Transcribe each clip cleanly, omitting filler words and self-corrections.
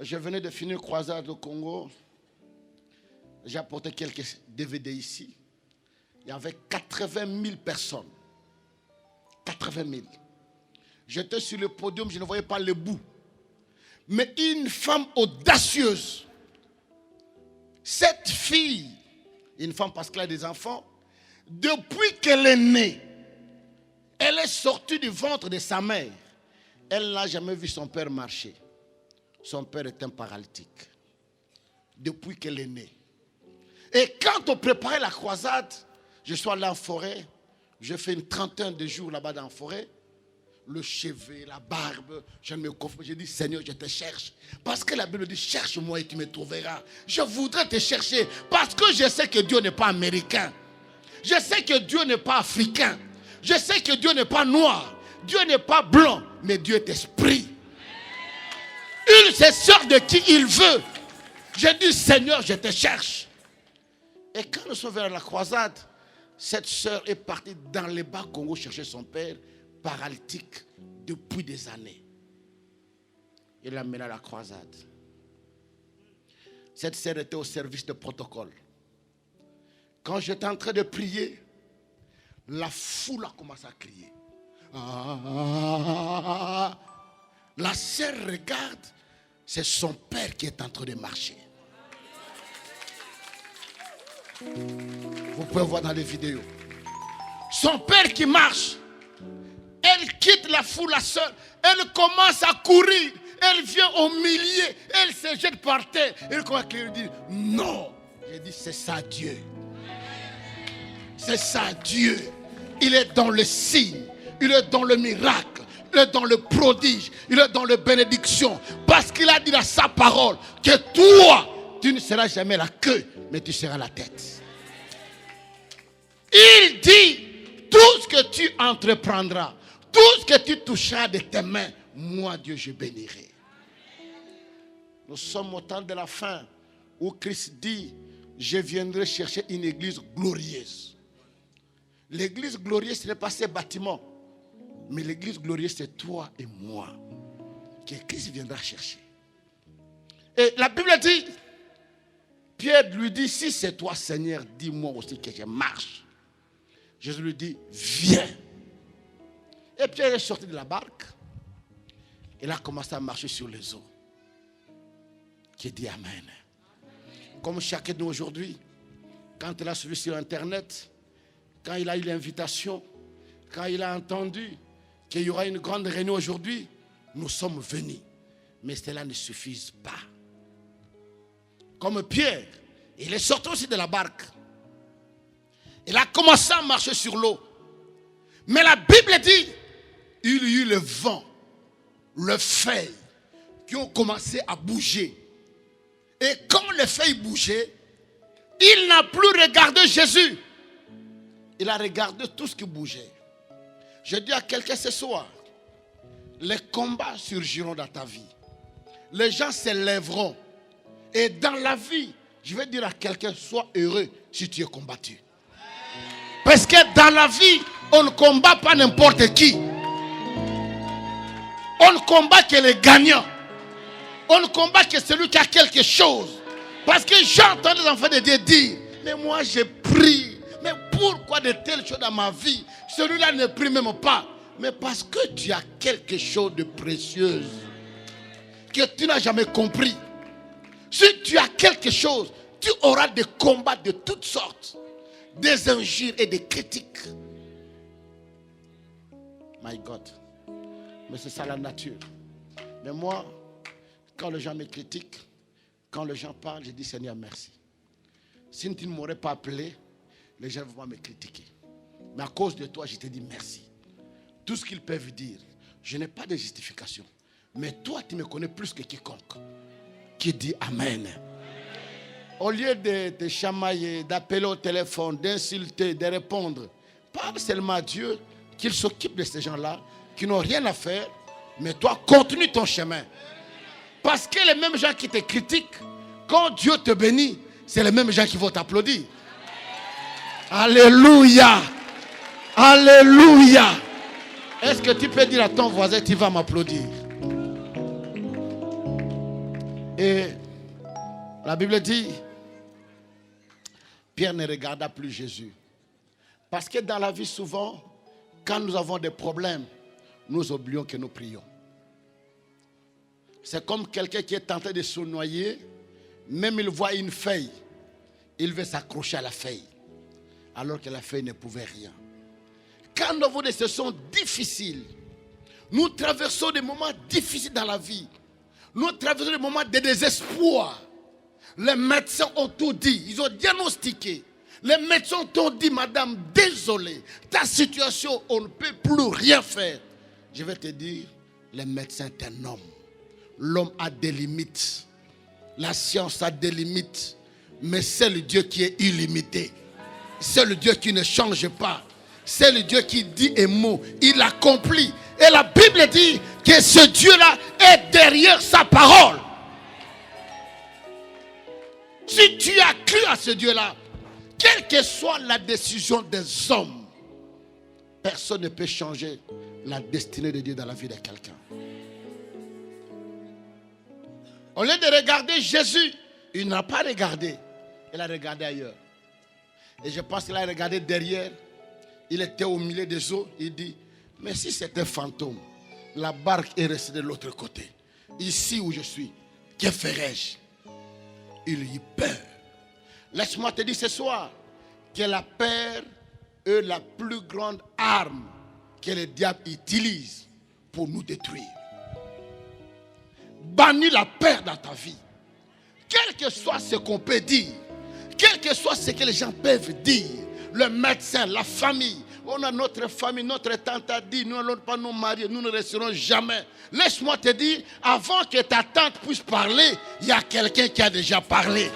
Je venais de finir une croisade au Congo. J'ai apporté quelques DVD ici. Il y avait 80 000 personnes. 80 000. J'étais sur le podium, je ne voyais pas le bout. Mais une femme audacieuse. Cette fille, une femme parce qu'elle a des enfants, depuis qu'elle est née, elle est sortie du ventre de sa mère. Elle n'a jamais vu son père marcher. Son père est un paralytique. Depuis qu'elle est née. Et quand on préparait la croisade, je suis allé en forêt. J'ai fait une trentaine de jours là-bas dans la forêt. Le cheveu, la barbe, je me confie. J'ai dit, Seigneur, je te cherche. Parce que la Bible dit, cherche-moi et tu me trouveras. Je voudrais te chercher parce que je sais que Dieu n'est pas américain. Je sais que Dieu n'est pas africain. Je sais que Dieu n'est pas noir. Dieu n'est pas blanc, mais Dieu est esprit. Il se sert de qui il veut. J'ai dit, Seigneur, je te cherche. Et quand nous sommes vers la croisade, cette sœur est partie dans les bas Congo chercher son père, paralytique depuis des années. Il l'a mené à la croisade. Cette sœur était au service de protocole. Quand j'étais en train de prier, la foule a commencé à crier. Ah. La sœur regarde, c'est son père qui est en train de marcher. Vous pouvez voir dans les vidéos. Son père qui marche. Elle quitte la foule, la sœur. Elle commence à courir. Elle vient au milieu. Elle se jette par terre. Elle commence à crier. Dit non. J'ai dit c'est ça Dieu. C'est ça Dieu. Il est dans le signe. Il est dans le miracle. Il est dans le prodige. Il est dans la bénédiction. Parce qu'il a dit dans sa parole que toi, tu ne seras jamais la queue, mais tu seras la tête. Il dit, tout ce que tu entreprendras, tout ce que tu toucheras de tes mains, moi Dieu je bénirai. Nous sommes au temps de la fin où Christ dit, je viendrai chercher une église glorieuse. L'église glorieuse, ce n'est pas ces bâtiments. Mais l'église glorieuse, c'est toi et moi que Christ viendra chercher. Et la Bible dit, Pierre lui dit, si c'est toi Seigneur, dis-moi aussi que je marche. Jésus lui dit, viens. Et Pierre est sorti de la barque. Il a commencé à marcher sur les eaux. Qui dit Amen. Comme chacun de nous aujourd'hui, quand il a suivi sur Internet, quand il a eu l'invitation, quand il a entendu qu'il y aura une grande réunion aujourd'hui, nous sommes venus. Mais cela ne suffit pas. Comme Pierre, il est sorti aussi de la barque. Il a commencé à marcher sur l'eau. Mais la Bible dit, il y a eu le vent, les feuilles qui ont commencé à bouger. Et quand les feuilles bougeaient, il n'a plus regardé Jésus. Il a regardé tout ce qui bougeait. Je dis à quelqu'un ce soir, les combats surgiront dans ta vie. Les gens se lèveront. Et dans la vie, je vais dire à quelqu'un, sois heureux si tu es combattu. Parce que dans la vie, on ne combat pas n'importe qui. On ne combat que les gagnants. On ne combat que celui qui a quelque chose. Parce que j'entends les enfants de Dieu dire, mais moi j'ai pris. Mais pourquoi de telles choses dans ma vie? Celui-là ne prie même pas. Mais parce que tu as quelque chose de précieux que tu n'as jamais compris. Si tu as quelque chose, tu auras des combats de toutes sortes. Des injures et des critiques. My God. Mais c'est ça la nature. Mais moi, quand les gens me critiquent, quand les gens parlent, je dis Seigneur merci. Si tu ne m'aurais pas appelé, les gens vont me critiquer. Mais à cause de toi, je te dis merci. Tout ce qu'ils peuvent dire, je n'ai pas de justification. Mais toi, tu me connais plus que quiconque. Qui dit Amen. Au lieu de te chamailler, d'appeler au téléphone, d'insulter, de répondre, parle seulement à Dieu, qu'il s'occupe de ces gens-là, qui n'ont rien à faire, mais toi, continue ton chemin. Parce que les mêmes gens qui te critiquent, quand Dieu te bénit, c'est les mêmes gens qui vont t'applaudir. Alléluia. Alléluia. Est-ce que tu peux dire à ton voisin, tu vas m'applaudir? Et la Bible dit, Pierre ne regarda plus Jésus. Parce que dans la vie, souvent, quand nous avons des problèmes, nous oublions que nous prions. C'est comme quelqu'un qui est tenté de se noyer, même il voit une feuille, il veut s'accrocher à la feuille, alors que la feuille ne pouvait rien. Quand nous avons des situations difficiles, nous traversons des moments difficiles dans la vie, nous traversons des moments de désespoir. Les médecins ont tout dit, ils ont diagnostiqué. Les médecins t'ont dit, madame, désolé, ta situation, on ne peut plus rien faire. Je vais te dire, les médecins sont un homme. L'homme a des limites. La science a des limites. Mais c'est le Dieu qui est illimité. C'est le Dieu qui ne change pas. C'est le Dieu qui dit un mot. Il accomplit. Et la Bible dit que ce Dieu-là est derrière sa parole. Si tu as cru à ce Dieu-là, quelle que soit la décision des hommes, personne ne peut changer la destinée de Dieu dans la vie de quelqu'un. Au lieu de regarder Jésus, il n'a pas regardé. Il a regardé ailleurs. Et je pense qu'il a regardé derrière. Il était au milieu des eaux. Il dit, mais si c'était un fantôme, la barque est restée de l'autre côté. Ici où je suis, que ferais-je? Il y peur. Laisse-moi te dire ce soir que la peur est la plus grande arme que le diable utilise pour nous détruire. Bannis la peur dans ta vie. Quel que soit ce qu'on peut dire, quel que soit ce que les gens peuvent dire, le médecin, la famille, on a notre famille, notre tante a dit, nous n'allons pas nous marier, nous ne resterons jamais. Laisse-moi te dire, avant que ta tante puisse parler, il y a quelqu'un qui a déjà parlé.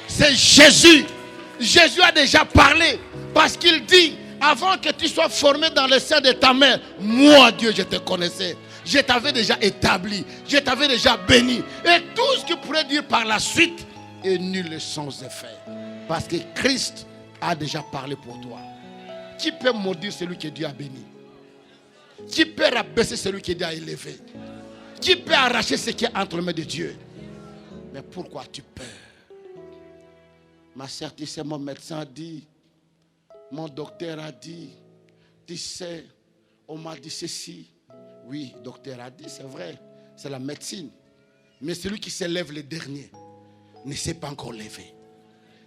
C'est Jésus. Jésus a déjà parlé parce qu'il dit, avant que tu sois formé dans le sein de ta mère, moi Dieu je te connaissais. Je t'avais déjà établi, je t'avais déjà béni. Et tout ce qu'il pourrait dire par la suite est nul sans effet. Parce que Christ a déjà parlé pour toi. Qui peut maudire celui que Dieu a béni? Qui peut rabaisser celui que Dieu a élevé? Qui peut arracher ce qui est entre les mains de Dieu? Mais pourquoi tu peurs? Ma sœur, tu sais, mon médecin a dit, mon docteur a dit, tu sais, on m'a dit ceci. Oui, le docteur a dit, c'est vrai, c'est la médecine. Mais celui qui s'élève le dernier ne s'est pas encore levé.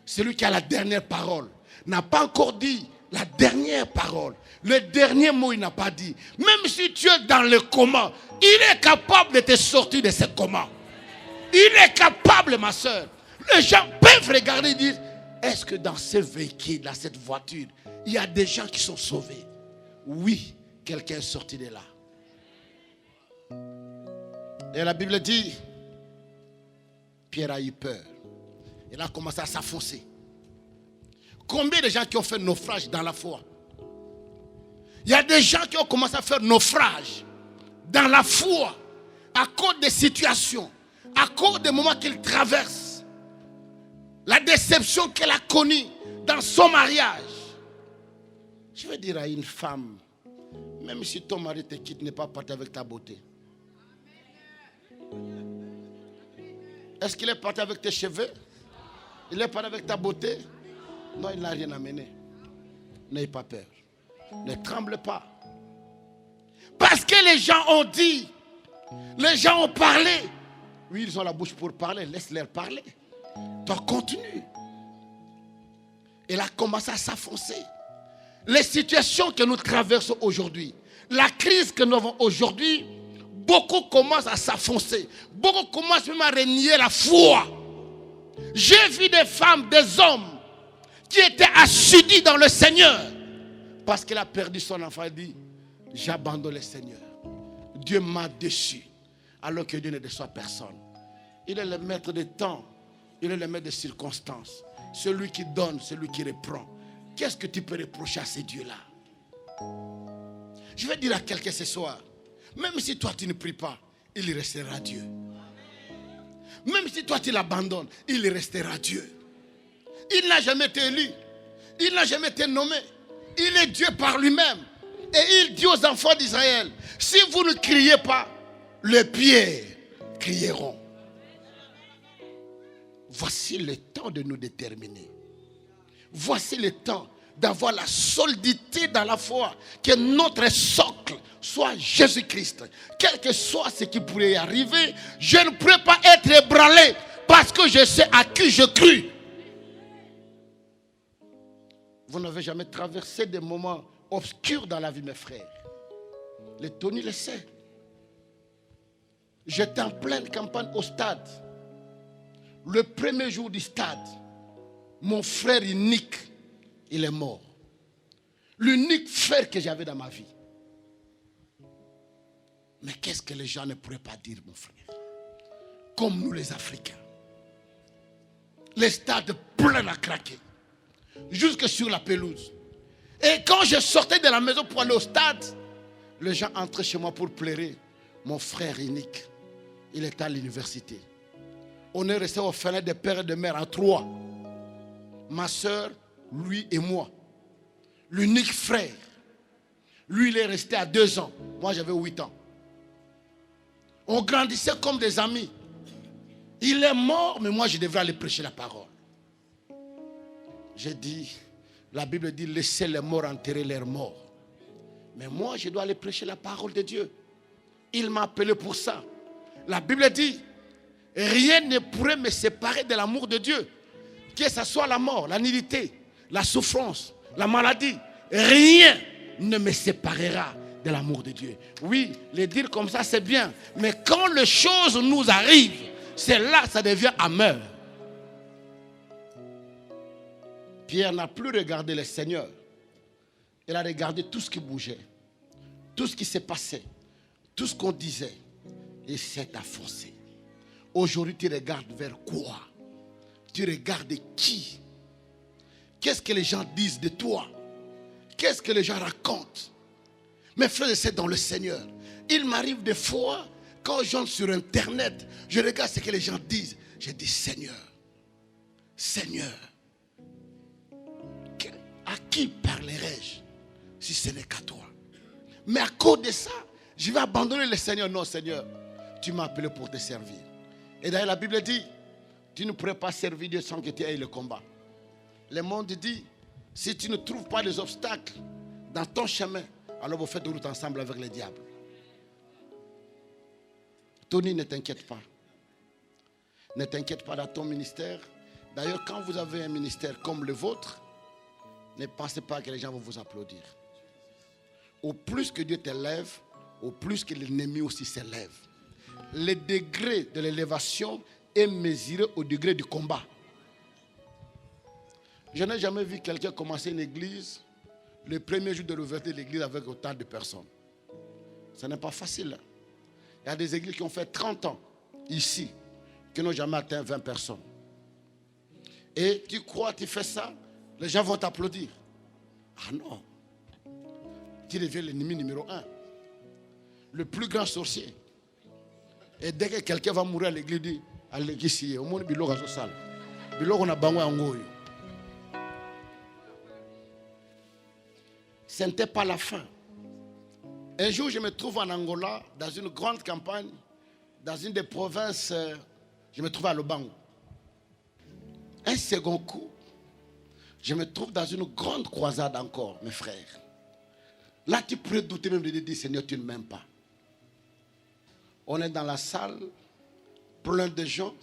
Celui qui a la dernière parole n'a pas encore dit la dernière parole. Le dernier mot, il n'a pas dit. Même si tu es dans le coma, il est capable de te sortir de ce coma. Il est capable, ma soeur. Les gens peuvent regarder et dire, est-ce que dans ce véhicule, dans cette voiture, il y a des gens qui sont sauvés? Oui, quelqu'un est sorti de là. Et la Bible dit, Pierre a eu peur. Il a commencé à s'affoncer. Combien de gens qui ont fait naufrage dans la foi? Il y a des gens qui ont commencé à faire naufrage dans la foi à cause des situations, à cause des moments qu'ils traversent. La déception qu'elle a connue dans son mariage. Je veux dire à une femme, même si ton mari te quitte, n'est pas parti avec ta beauté. Est-ce qu'il est parti avec tes cheveux? Il est parti avec ta beauté? Non, il n'a rien amené. N'ayez pas peur. Ne tremble pas. Parce que les gens ont dit, les gens ont parlé. Oui, ils ont la bouche pour parler, laisse-les parler. Toi, continue. Elle a commencé à s'affoncer. Les situations que nous traversons aujourd'hui, la crise que nous avons aujourd'hui, beaucoup commencent à s'affoncer. Beaucoup commencent même à renier la foi. J'ai vu des femmes, des hommes qui étaient assidus dans le Seigneur. Parce qu'il a perdu son enfant, il dit, j'abandonne le Seigneur. Dieu m'a déçu. Alors que Dieu ne déçoit personne. Il est le maître des temps. Il est le maître des circonstances. Celui qui donne, celui qui reprend. Qu'est-ce que tu peux reprocher à ces dieux-là? Je vais dire à quelqu'un ce soir, même si toi tu ne pries pas, il restera Dieu. Même si toi tu l'abandonnes, il restera Dieu. Il n'a jamais été élu. Il n'a jamais été nommé. Il est Dieu par lui-même. Et il dit aux enfants d'Israël, si vous ne criez pas, les pierres crieront. voici le temps de nous déterminer. Voici le temps d'avoir la solidité dans la foi, que notre socle soit Jésus-Christ. Quel que soit ce qui pourrait y arriver, je ne pourrais pas être ébranlé parce que je sais à qui je crus. Vous n'avez jamais traversé des moments obscurs dans la vie, mes frères. Le Tony le sait. J'étais en pleine campagne au stade. Le premier jour du stade, mon frère unique, il est mort. L'unique frère que j'avais dans ma vie. Mais qu'est-ce que les gens ne pourraient pas dire, mon frère? Comme nous les Africains. Les stades pleins à craquer. Jusque sur la pelouse. Et quand je sortais de la maison pour aller au stade, les gens entraient chez moi pour pleurer. Mon frère unique, il était à l'université. On est resté au fenêtre des pères et de mères à 3. Ma soeur, lui et moi. L'unique frère. Lui, il est resté à 2 ans. Moi, j'avais 8 ans. On grandissait comme des amis. Il est mort, mais moi, je devrais aller prêcher la parole. J'ai dit, la Bible dit, laissez les morts enterrer leurs morts. Mais moi, je dois aller prêcher la parole de Dieu. Il m'a appelé pour ça. La Bible dit, rien ne pourrait me séparer de l'amour de Dieu. Que ce soit la mort, la nullité, la souffrance, la maladie. Rien ne me séparera de l'amour de Dieu. Oui, le dire comme ça, c'est bien. Mais quand les choses nous arrivent, c'est là que ça devient amer. Pierre n'a plus regardé le Seigneur. Il a regardé tout ce qui bougeait, tout ce qui s'est passé, tout ce qu'on disait. Et s'est affoncé. Aujourd'hui, tu regardes vers quoi? Tu regardes qui? Qu'est-ce que les gens disent de toi? Qu'est-ce que les gens racontent? Mes frères et sœurs dans le Seigneur, il m'arrive des fois, quand j'entre sur Internet, je regarde ce que les gens disent. Je dis, Seigneur, Seigneur, à qui parlerai-je si ce n'est qu'à toi? Mais à cause de ça, je vais abandonner le Seigneur. Non, Seigneur, tu m'as appelé pour te servir. Et d'ailleurs, la Bible dit, tu ne pourrais pas servir Dieu sans que tu aies le combat. Le monde dit, si tu ne trouves pas les obstacles dans ton chemin, alors vous faites de route ensemble avec le diable. Tony, ne t'inquiète pas. Ne t'inquiète pas dans ton ministère. D'ailleurs, quand vous avez un ministère comme le vôtre, ne pensez pas que les gens vont vous applaudir. Au plus que Dieu t'élève, au plus que l'ennemi aussi s'élève. Le degré de l'élévation est mesuré au degré du combat. Je n'ai jamais vu quelqu'un commencer une église le premier jour de l'ouverture de l'église avec autant de personnes. Ce n'est pas facile. Il y a des églises qui ont fait 30 ans ici, qui n'ont jamais atteint 20 personnes. Et tu crois, tu fais ça, les gens vont t'applaudir. Ah non. Tu deviens l'ennemi numéro 1. Le plus grand sorcier. Et dès que quelqu'un va mourir à l'église, il dit, à l'église, au monde, biloko à sale. Biloko na bango angoyo. Ce n'était pas la fin. Un jour, je me trouve en Angola, dans une grande campagne, dans une des provinces, je me trouve à Lobango. Un second coup, je me trouve dans une grande croisade encore, mes frères. Là, tu pourrais douter même de dire, Seigneur, tu ne m'aimes pas. On est dans la salle, plein de gens,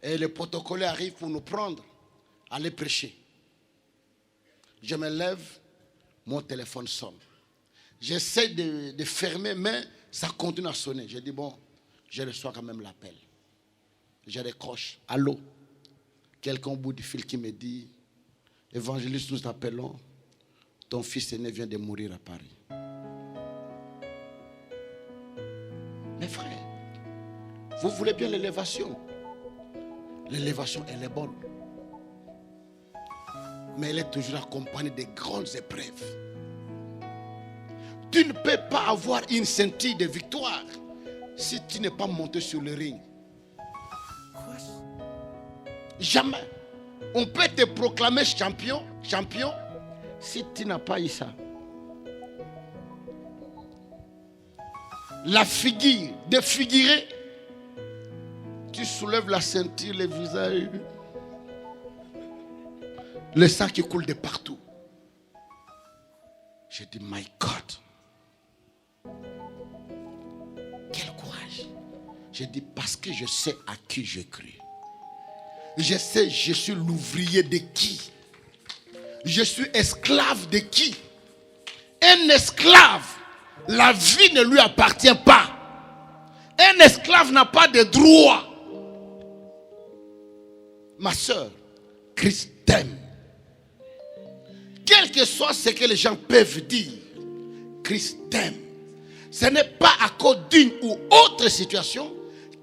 et le protocole arrive pour nous prendre, aller prêcher. Je me lève, mon téléphone sonne. J'essaie de fermer, mais ça continue à sonner. Je dis, bon, je reçois quand même l'appel. Je décroche. Allô? Quelqu'un au bout du fil qui me dit, évangéliste, nous t'appelons. Ton fils aîné vient de mourir à Paris. Mes frères, vous voulez bien l'élévation? L'élévation, elle est bonne. Mais elle est toujours accompagnée de grandes épreuves. Tu ne peux pas avoir une scintille de victoire si tu n'es pas monté sur le ring. Jamais. On peut te proclamer champion, si tu n'as pas eu ça. La figure, défigurée, tu soulèves la ceinture, le visage, le sang qui coule de partout. J'ai dit, my God. Quel courage. J'ai dit, parce que je sais à qui je cru. Je sais, je suis l'ouvrier de qui? Je suis esclave de qui? Un esclave, la vie ne lui appartient pas. Un esclave n'a pas de droit. Ma soeur, Christ t'aime. Quel que soit ce que les gens peuvent dire, Christ t'aime. Ce n'est pas à cause d'une ou autre situation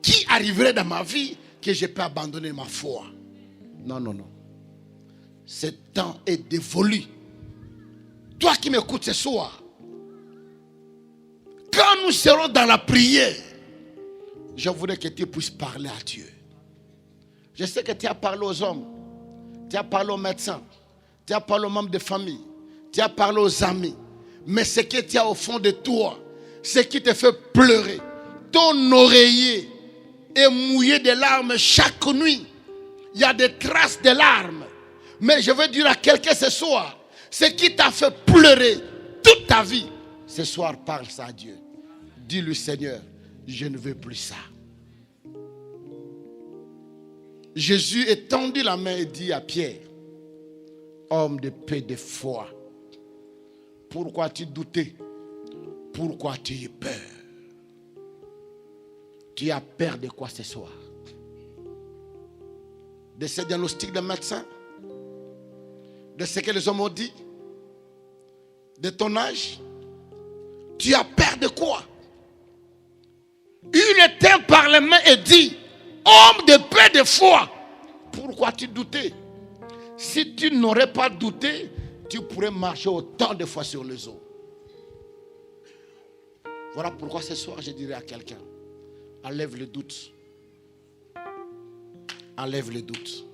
qui arriverait dans ma vie que je peux abandonner ma foi. Non, non, non. Ce temps est dévolu. Toi qui m'écoutes ce soir, quand nous serons dans la prière, je voudrais que tu puisses parler à Dieu. Je sais que tu as parlé aux hommes, tu as parlé aux médecins, tu as parlé aux membres de famille, tu as parlé aux amis. Mais ce que tu as au fond de toi, ce qui te fait pleurer, ton oreiller est mouillé de larmes chaque nuit. Il y a des traces de larmes. Mais je veux dire à quelqu'un ce soir, ce qui t'a fait pleurer toute ta vie, ce soir parle ça à Dieu. Dis-lui, Seigneur, je ne veux plus ça. Jésus étendit la main et dit à Pierre, homme de paix, de foi, pourquoi tu doutais? Pourquoi tu as peur? Tu as peur de quoi ce soir? De ce diagnostic de médecin? De ce que les hommes ont dit? De ton âge? Tu as peur de quoi? Il éteint par les mains et dit, homme de paix, de foi, pourquoi tu doutais? Si tu n'aurais pas douté, tu pourrais marcher autant de fois sur les eaux. Voilà pourquoi ce soir je dirais à quelqu'un, enlève le doute. Enlève le doute.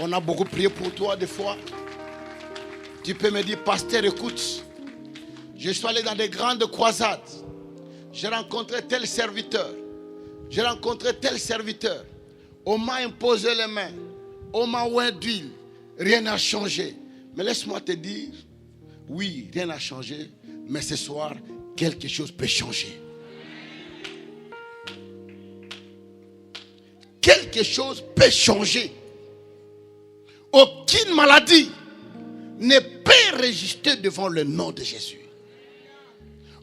On a beaucoup prié pour toi des fois. Tu peux me dire, pasteur, écoute, je suis allé dans des grandes croisades. J'ai rencontré tel serviteur. J'ai rencontré tel serviteur. On m'a imposé les mains. On m'a oint d'huile. Rien n'a changé. Mais laisse-moi te dire, oui, rien n'a changé. Mais ce soir, quelque chose peut changer. Quelque chose peut changer. Aucune maladie ne peut résister devant le nom de Jésus.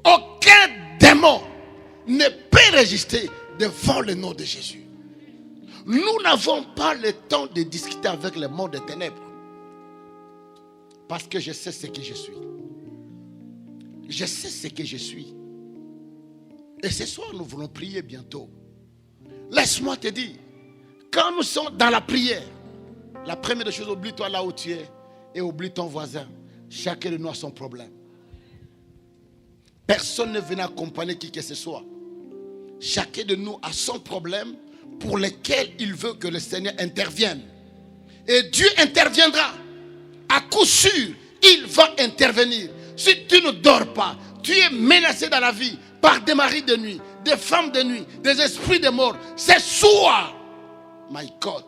Aucun démon ne peut résister devant le nom de Jésus. Nous n'avons pas le temps de discuter avec le monde des ténèbres. Parce que je sais ce que je suis. Je sais ce que je suis. Et ce soir, nous voulons prier bientôt. Laisse-moi te dire, quand nous sommes dans la prière, la première des choses, oublie-toi là où tu es et oublie ton voisin. Chacun de nous a son problème. Personne ne vient accompagner qui que ce soit. Chacun de nous a son problème pour lequel il veut que le Seigneur intervienne. Et Dieu interviendra. À coup sûr, il va intervenir. Si tu ne dors pas, tu es menacé dans la vie par des maris de nuit, des femmes de nuit, des esprits de mort. C'est soir. My God.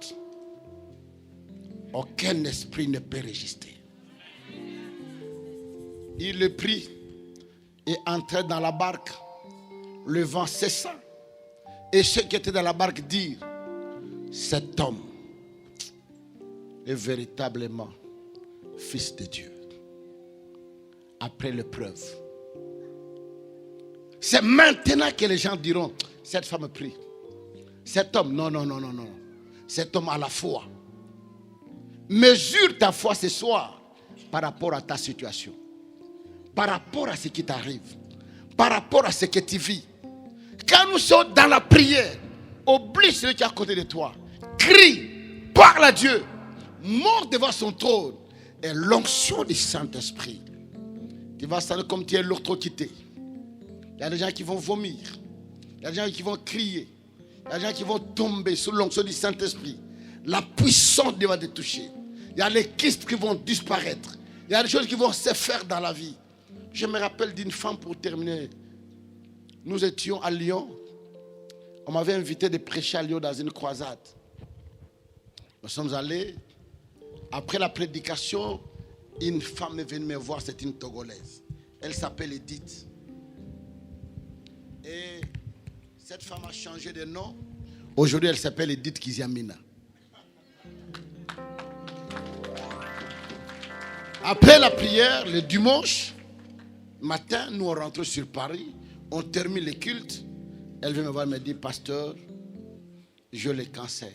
Aucun esprit ne peut résister. Il le prit et entrait dans la barque. Le vent cessa. Et ceux qui étaient dans la barque dirent, cet homme est véritablement fils de Dieu. Après l'épreuve. C'est maintenant que les gens diront, cette femme prie. Cet homme, non. Cet homme a la foi. Mesure ta foi ce soir par rapport à ta situation. Par rapport à ce qui t'arrive. Par rapport à ce que tu vis. Quand nous sommes dans la prière, oublie celui qui est à côté de toi. Crie, parle à Dieu. Monte devant son trône. Et l'onction du Saint-Esprit. Tu vas sentir comme tu es électrocuté. Il y a des gens qui vont vomir. Il y a des gens qui vont crier. Il y a des gens qui vont tomber sous l'onction du Saint-Esprit. La puissance va te toucher. Il y a les kystes qui vont disparaître. Il y a des choses qui vont se faire dans la vie. Je me rappelle d'une femme pour terminer. Nous étions à Lyon. On m'avait invité de prêcher à Lyon dans une croisade. Nous sommes allés. Après la prédication, une femme est venue me voir, c'est une Togolaise. Elle s'appelle Edith. Et cette femme a changé de nom. Aujourd'hui, elle s'appelle Edith Kiziamina. Après la prière, le dimanche matin, nous on rentre sur Paris, on termine le culte. Elle vient me voir et me dit, pasteur, j'ai le cancer.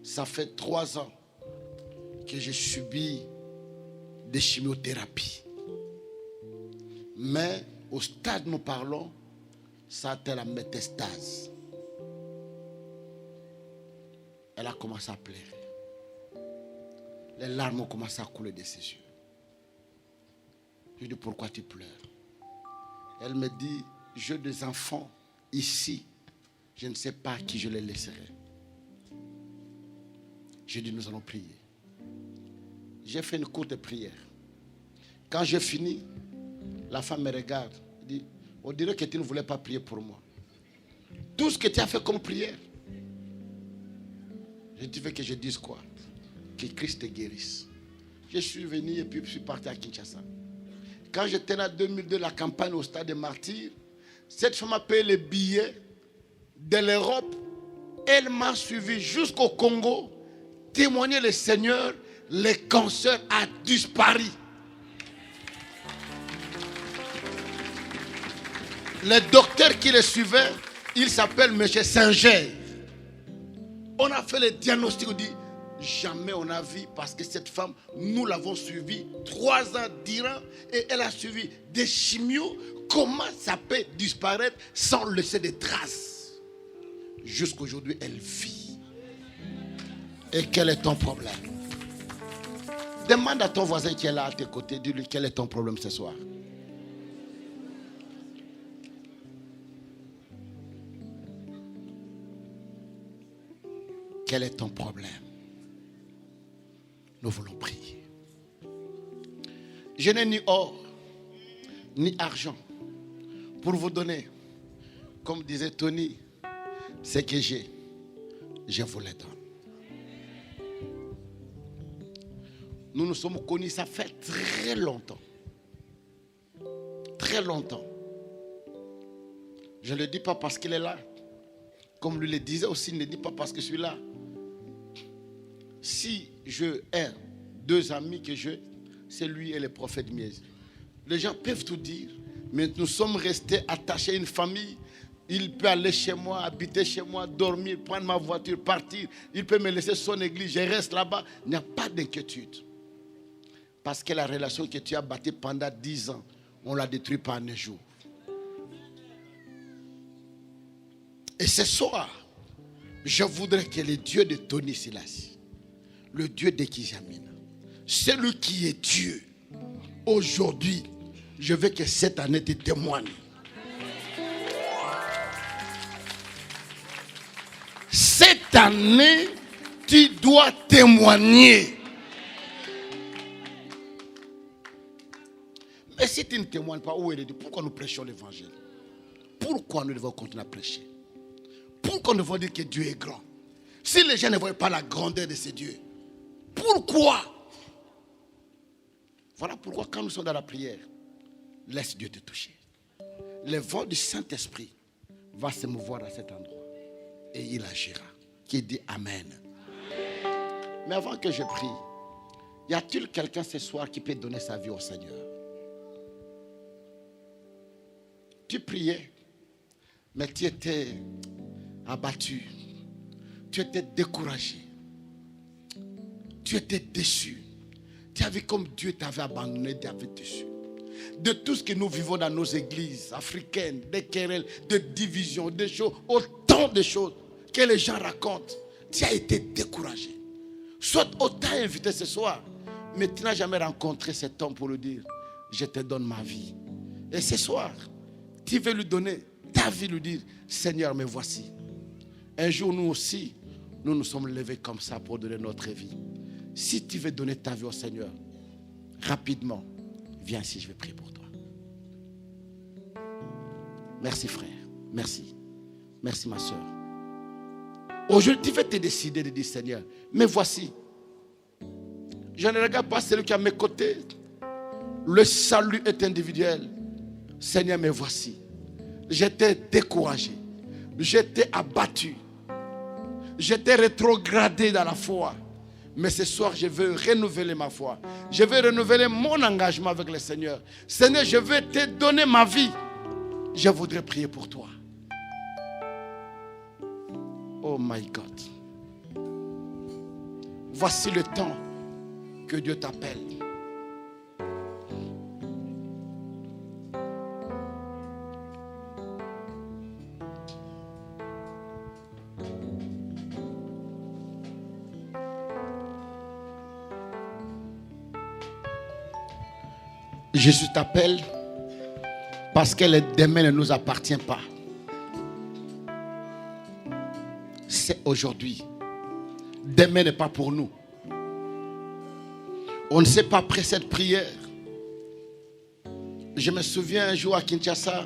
Ça fait 3 ans que j'ai subi des chimiothérapies. Mais au stade où nous parlons, ça a été la métastase. Elle a commencé à pleurer. Les larmes ont commencé à couler de ses yeux. Je lui dis, pourquoi tu pleures? Elle me dit, j'ai des enfants ici. Je ne sais pas à qui je les laisserai. J'ai dit, nous allons prier. J'ai fait une courte prière. Quand j'ai fini, la femme me regarde. Elle dit, on dirait que tu ne voulais pas prier pour moi. Tout ce que tu as fait comme prière. Je dis, tu veux que je dise quoi? Que Christ te guérisse. Je suis venu et puis je suis parti à Kinshasa. Quand j'étais en 2002, la campagne au stade des Martyrs, cette femme a payé les billets de l'Europe. Elle m'a suivi jusqu'au Congo. Témoigner le Seigneur, le cancer a disparu. Le docteur qui le suivait, il s'appelle M. Singer. On a fait le diagnostic, on dit, jamais on a vu, parce que cette femme, nous l'avons suivie 3 ans durant et elle a suivi des chimios. Comment ça peut disparaître sans laisser des traces? Jusqu'aujourd'hui, elle vit. Et quel est ton problème? Demande à ton voisin qui est là à tes côtés, dis-lui quel est ton problème ce soir. Quel est ton problème? Nous voulons prier. Je n'ai ni or, ni argent pour vous donner. Comme disait Tony, ce que j'ai, je vous le donne. Nous nous sommes connus, ça fait très longtemps. Très longtemps. Je ne le dis pas parce qu'il est là. Comme lui le disait aussi, ne le dis pas parce que je suis là. Si je ai 2 amis que j'ai, c'est lui et le prophète Mies. Les gens peuvent tout dire, mais nous sommes restés attachés à une famille. Il peut aller chez moi, habiter chez moi, dormir, prendre ma voiture, partir. Il peut me laisser son église, je reste là-bas. Il n'y a pas d'inquiétude. Parce que la relation que tu as bâtie pendant 10 ans, on l'a détruite par un jour. Et ce soir, je voudrais que le Dieu de Tony Silas, le Dieu de Kiziamina, celui qui est Dieu, aujourd'hui, je veux que cette année te témoigne. Cette année, tu dois témoigner. Mais si tu ne témoignes pas, où est le Dieu? Pourquoi nous prêchons l'évangile? Pourquoi nous devons continuer à prêcher? Pourquoi nous devons dire que Dieu est grand? Si les gens ne voient pas la grandeur de ce Dieu, pourquoi? Voilà pourquoi quand nous sommes dans la prière, laisse Dieu te toucher. Le vent du Saint-Esprit va se mouvoir à cet endroit. Et il agira. Qui dit Amen. Mais avant que je prie, y a-t-il quelqu'un ce soir qui peut donner sa vie au Seigneur? Tu priais, mais tu étais abattu. Tu étais découragé. Tu étais déçu. Tu as vu comme Dieu t'avait abandonné, t'avait déçu. De tout ce que nous vivons dans nos églises africaines, des querelles, des divisions, des choses, autant de choses que les gens racontent. Tu as été découragé. Soit on t'a invité ce soir, mais tu n'as jamais rencontré cet homme pour lui dire, je te donne ma vie. Et ce soir, tu veux lui donner ta vie, lui dire, Seigneur, me voici. Un jour, nous aussi, nous nous sommes levés comme ça pour donner notre vie. Si tu veux donner ta vie au Seigneur, rapidement, viens ici, je vais prier pour toi. Merci frère, merci. Merci ma soeur. Aujourd'hui, tu vas te décider de dire, Seigneur, mais voici. Je ne regarde pas celui qui est à mes côtés. Le salut est individuel. Seigneur, mais voici. J'étais découragé. J'étais abattu. J'étais rétrogradé dans la foi. Mais ce soir, je veux renouveler ma foi. Je veux renouveler mon engagement avec le Seigneur. Seigneur, je veux te donner ma vie. Je voudrais prier pour toi. Oh my God. Voici le temps que Dieu t'appelle. Jésus t'appelle parce que le demain ne nous appartient pas. C'est aujourd'hui. Demain n'est pas pour nous. On ne sait pas après cette prière. Je me souviens un jour à Kinshasa,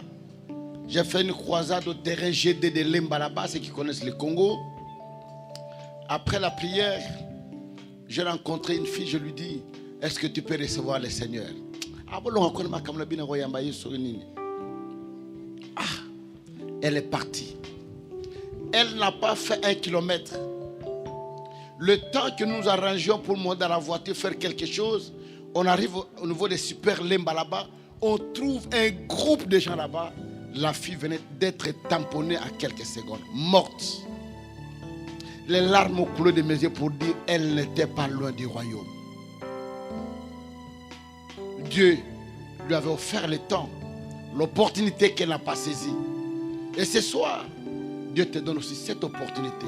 j'ai fait une croisade au terrain GD de Lemba là-bas, ceux qui connaissent le Congo. Après la prière, j'ai rencontré une fille, je lui dis, est-ce que tu peux recevoir le Seigneur? Elle est partie. Elle n'a pas fait 1 kilomètre. Le temps que nous arrangions pour monter dans la voiture, faire quelque chose, on arrive au niveau des super Lemba là-bas, on trouve un groupe de gens là-bas. La fille venait d'être tamponnée à quelques secondes, morte. Les larmes ont coulé de mes yeux pour dire elle n'était pas loin du royaume. Dieu lui avait offert le temps, l'opportunité qu'elle n'a pas saisie. Et ce soir, Dieu te donne aussi cette opportunité.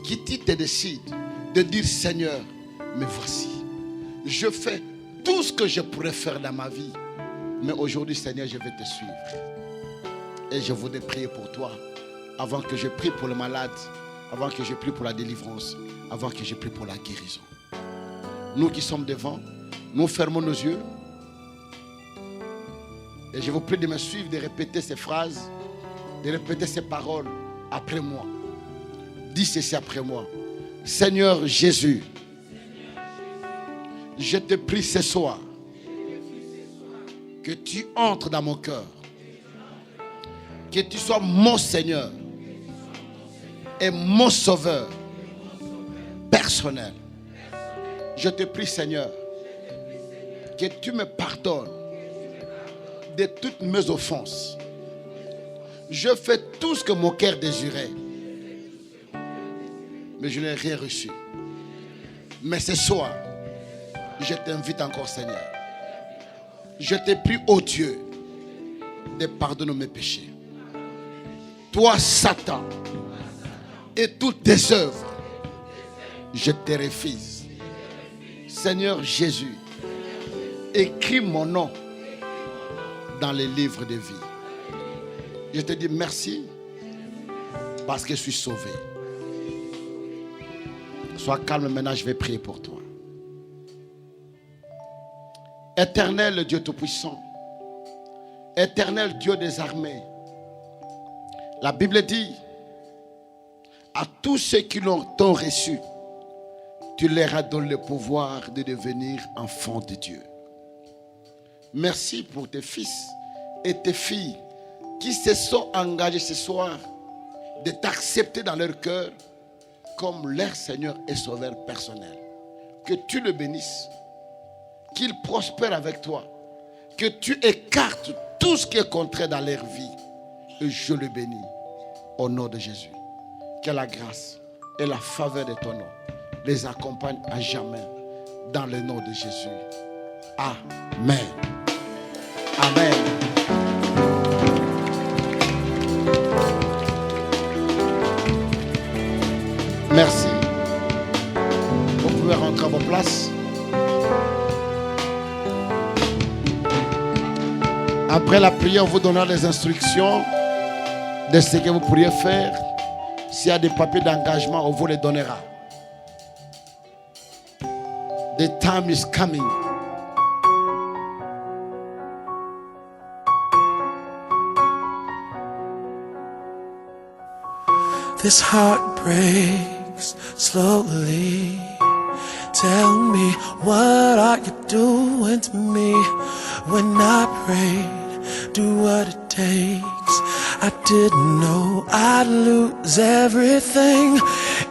Qui te décide de dire Seigneur, me voici. Je fais tout ce que je pourrais faire dans ma vie. Mais aujourd'hui, Seigneur, je vais te suivre. Et je voudrais prier pour toi. Avant que je prie pour le malade, avant que je prie pour la délivrance, avant que je prie pour la guérison. Nous qui sommes devant, nous fermons nos yeux. Et je vous prie de me suivre, de répéter ces phrases, de répéter ces paroles après moi. Dis ceci après moi. Seigneur Jésus, je te prie ce soir que tu entres dans mon cœur, que tu sois mon Seigneur et mon Sauveur personnel. Je te prie Seigneur que tu me pardonnes de toutes mes offenses. Je fais tout ce que mon cœur désirait, mais je n'ai rien reçu. Mais ce soir, je t'invite encore Seigneur. Je te prie, ô Dieu, de pardonner mes péchés. Toi, Satan, et toutes tes œuvres, je te refuse. Seigneur Jésus, écris mon nom dans les livres de vie. Je te dis merci parce que je suis sauvé. Sois calme maintenant, je vais prier pour toi. Éternel Dieu Tout-Puissant, éternel Dieu des armées, la Bible dit, à tous ceux qui t'ont reçu, tu leur as donné le pouvoir de devenir enfants de Dieu. Merci pour tes fils et tes filles qui se sont engagés ce soir de t'accepter dans leur cœur comme leur Seigneur et Sauveur personnel. Que tu le bénisses, qu'il prospère avec toi, que tu écartes tout ce qui est contraire dans leur vie. Et je le bénis au nom de Jésus. Que la grâce et la faveur de ton nom les accompagnent à jamais dans le nom de Jésus. Amen. Amen. Merci. Vous pouvez rentrer à vos places. Après la prière, on vous donnera les instructions de ce que vous pourriez faire. S'il y a des papiers d'engagement, on vous les donnera. The time is coming. This heart breaks slowly. Tell me, what are you doing to me? When I prayed, do what it takes. I didn't know I'd lose everything.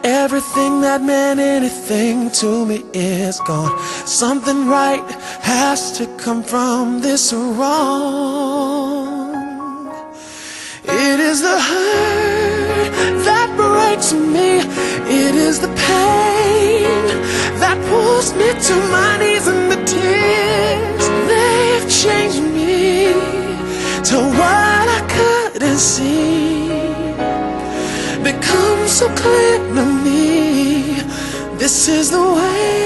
Everything that meant anything to me is gone. Something right has to come from this wrong. It is the hurt that breaks me. It is the pain that pulls me to my knees, and the tears, they've changed me to what I couldn't see. Become so clear to me. This is the way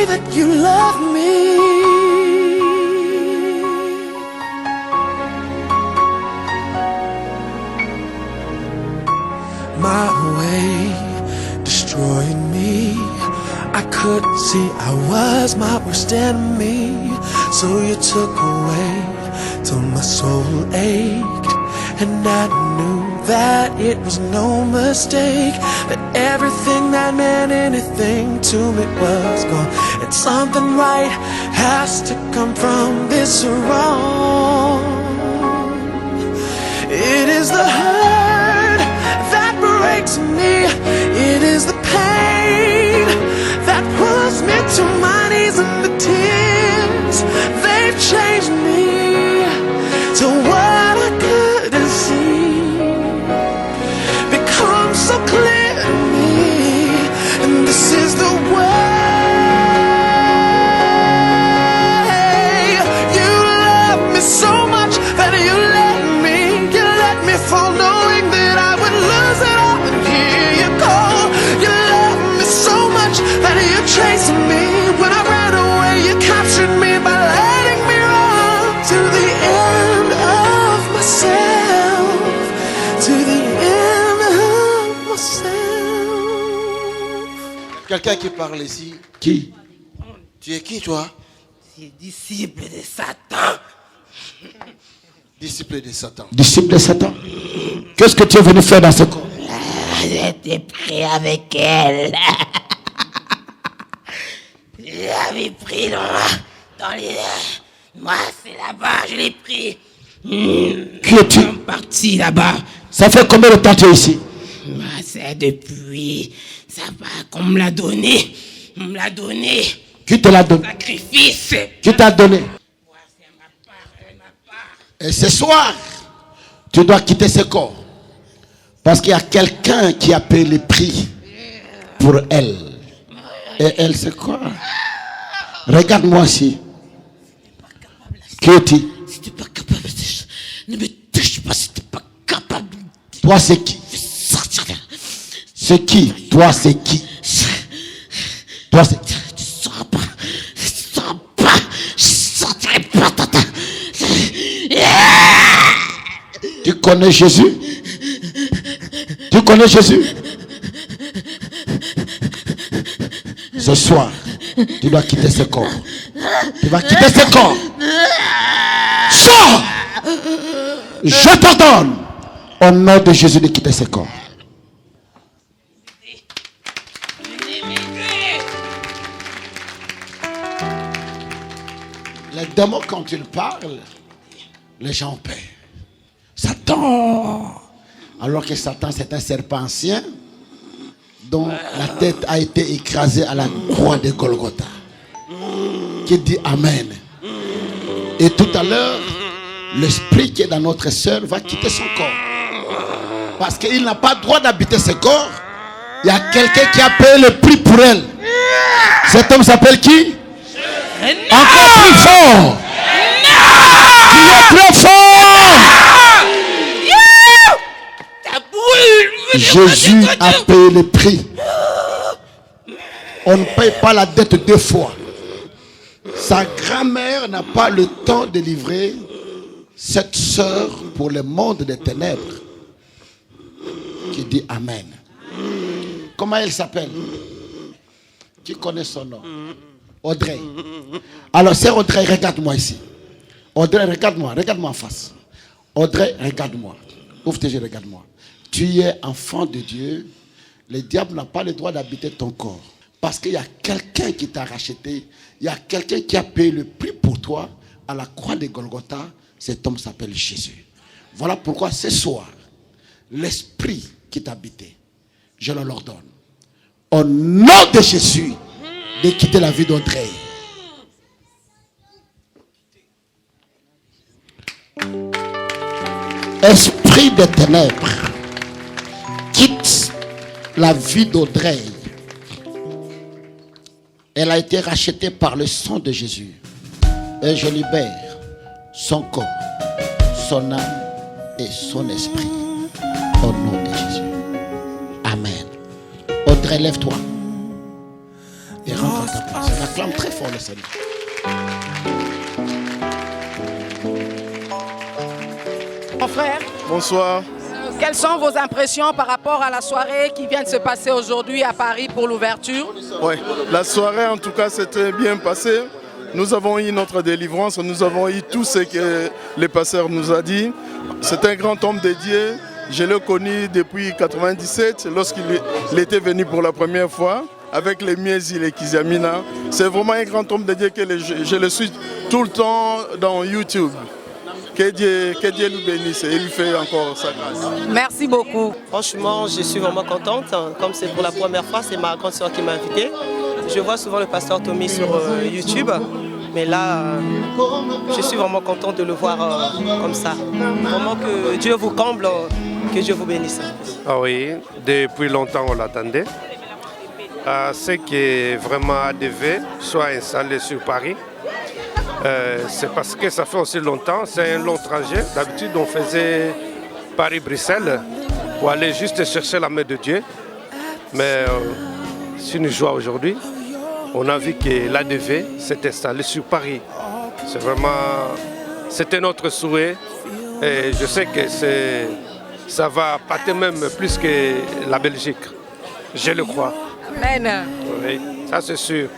that you love me. My way destroyed me. I couldn't see I was my worst enemy. So you took away till my soul ached, and I knew that it was no mistake, that everything that meant anything to me was gone. And something right has to come from this wrong. It is the hurt that breaks me. It is the pain that pulls me to my knees, and the tears, they've changed me to what I couldn't see. Become so clear to me, and this is the way. You love me so much that you let me fall, knowing that I would lose it all, and here you call. You love me so much that you chased me. When I ran away, you captured me by letting me run to the end of myself, to the end of myself. Quelqu'un qui parle ici. Qui? Tu es qui, toi? C'est disciple de Satan. Disciple de Satan. Disciple de Satan. Qu'est-ce que tu es venu faire dans ce corps? J'étais pris avec elle. Je l'avais pris dans les... Moi, c'est là-bas, je l'ai pris. Qui es-tu? Je suis parti là-bas. Ça fait combien de temps tu es ici? C'est depuis... Ça va qu'on me l'a donné. On me l'a donné. Qui te l'a donné? Sacrifice. Qui t'a donné? Ouais, c'est ma part. Et ce soir, Tu dois quitter ce corps. Parce qu'il y a quelqu'un qui a payé le prix pour elle. Et elle, c'est quoi? Regarde-moi ici. Qui es-tu? Si tu n'es pas capable, ne me touche pas si tu n'es pas capable. Toi, c'est qui? Sortir là. C'est qui? Toi, c'est qui? Toi, c'est qui? Tu ne sauras pas. Je sortirai pas, tata. Tu connais Jésus? Tu connais Jésus? Ce soir, tu dois quitter ce corps. Tu vas quitter ce corps. Sors! Je t'ordonne, au nom de Jésus, de quitter ce corps. les démons, quand ils parlent, les gens ont peur. Satan! Alors que Satan, c'est un serpent ancien dont la tête a été écrasée à la croix de Golgotha. Qui dit Amen. Et tout à l'heure, l'esprit qui est dans notre sœur va quitter son corps. Parce qu'il n'a pas le droit d'habiter ce corps. Il y a quelqu'un qui a payé le prix pour elle. Cet homme s'appelle qui? Encore plus fort. Qui est très fort. Jésus a payé le prix. On ne paye pas la dette deux fois. Sa grand-mère n'a pas le temps de livrer cette sœur pour le monde des ténèbres. Qui dit Amen. Comment elle s'appelle? Qui connaît son nom? Audrey. Alors, sœur Audrey, regarde-moi ici. Audrey, regarde-moi en face. Audrey, regarde-moi. Ouvre tes yeux, regarde-moi. Tu es enfant de Dieu. Le diable n'a pas le droit d'habiter ton corps. Parce qu'il y a quelqu'un qui t'a racheté. Il y a quelqu'un qui a payé le prix pour toi à la croix de Golgotha. Cet homme s'appelle Jésus. Voilà pourquoi ce soir, l'esprit qui t'habitait, je le leur donne. Au nom de Jésus, de quitter la vie d'André. Esprit des ténèbres, quitte la vie d'Audrey. Elle a été rachetée par le sang de Jésus. Et je libère son corps, son âme et son esprit. Au nom de Jésus. Amen. Audrey, lève-toi. Et rentre à ta place. Acclame très fort le Seigneur. Mon frère, Bonsoir. quelles sont vos impressions par rapport à la soirée qui vient de se passer aujourd'hui à Paris pour l'ouverture? Oui, la soirée en tout cas s'était bien passée. Nous avons eu notre délivrance, nous avons eu tout ce que le pasteur nous a dit. C'est un grand homme de Dieu. Je l'ai connu depuis 1997 lorsqu'il était venu pour la première fois avec les Miezi et les Kizamina. C'est vraiment un grand homme de Dieu que je le suis tout le temps dans YouTube. Que Dieu nous bénisse et il fait encore sa grâce. Merci beaucoup. Franchement, je suis vraiment contente. Comme c'est pour la première fois, c'est ma grande soeur qui m'a invitée. Je vois souvent le pasteur Tommy sur YouTube. Mais là, je suis vraiment contente de le voir comme ça. Vraiment que Dieu vous comble, que Dieu vous bénisse. Ah oui, depuis longtemps on l'attendait. C'est que vraiment ADV soit installé sur Paris. C'est parce que ça fait aussi longtemps, c'est un long trajet. D'habitude, on faisait Paris-Bruxelles pour aller juste chercher la main de Dieu. Mais c'est une joie aujourd'hui. On a vu que l'ADV s'est installé sur Paris. C'est vraiment, c'était notre souhait. Et je sais que ça va pâter même plus que la Belgique. Je le crois. Amen. Oui, ça c'est sûr.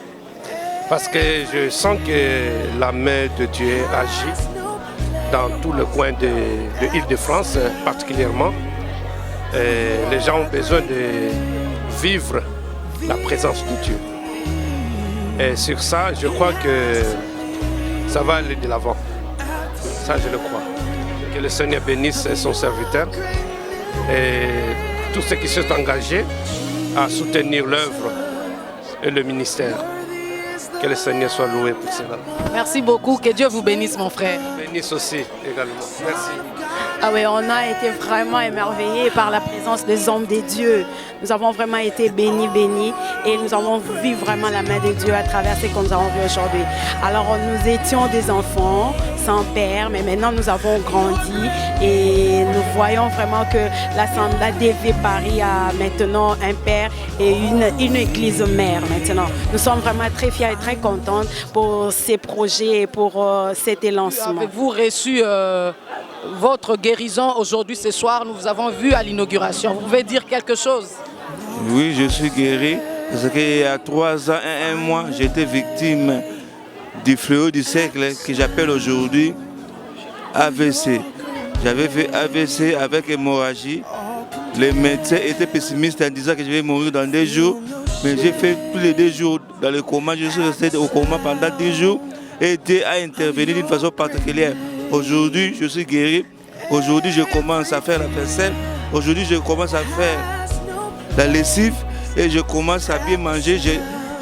Parce que je sens que la main de Dieu agit dans tout le coin de l'Île-de-France particulièrement. Et les gens ont besoin de vivre la présence de Dieu. Et sur ça, je crois que ça va aller de l'avant. Ça, je le crois. Que le Seigneur bénisse son serviteur et tous ceux qui sont engagés à soutenir l'œuvre et le ministère. Que le Seigneur soit loué pour cela. Merci beaucoup. Que Dieu vous bénisse, mon frère. Bénisse aussi également. Merci. Ah oui, on a été vraiment émerveillés par la présence des hommes de Dieu. Nous avons vraiment été bénis et nous avons vu vraiment la main de Dieu à travers ce que nous avons vu aujourd'hui. Alors nous étions des enfants sans père, mais maintenant nous avons grandi et nous voyons vraiment que l'Assemblée DV Paris a maintenant un père et une église mère maintenant. Nous sommes vraiment très fiers et très contents pour ces projets et pour cet élancement. Avez-vous reçu votre guérison aujourd'hui, ce soir? Nous vous avons vu à l'inauguration. Vous pouvez dire quelque chose? Oui, je suis guéri. Parce qu'il y a 3 ans et 1 mois, j'étais victime du fléau du siècle que j'appelle aujourd'hui AVC. J'avais fait AVC avec hémorragie. Les médecins étaient pessimistes en disant que je vais mourir dans 2 jours. Mais j'ai fait plus de 2 jours dans le coma. Je suis resté au coma pendant 10 jours et Dieu a intervenu d'une façon particulière. Aujourd'hui, je suis guéri. Aujourd'hui, je commence à faire la vaisselle. Aujourd'hui, je commence à faire la lessive et je commence à bien manger.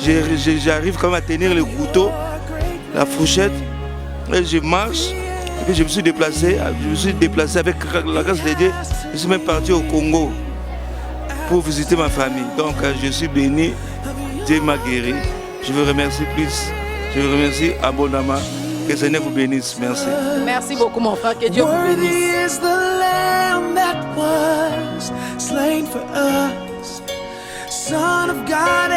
J'arrive quand même à tenir le couteau, la fourchette et je marche. Et puis je me suis déplacé avec la grâce de Dieu. Je suis même parti au Congo pour visiter ma famille. Donc je suis béni. Dieu m'a guéri. Je vous remercie plus. Je vous remercie abondamment. Que le Seigneur vous bénisse. Merci. Merci beaucoup, mon frère. Que Dieu vous bénisse. Son of God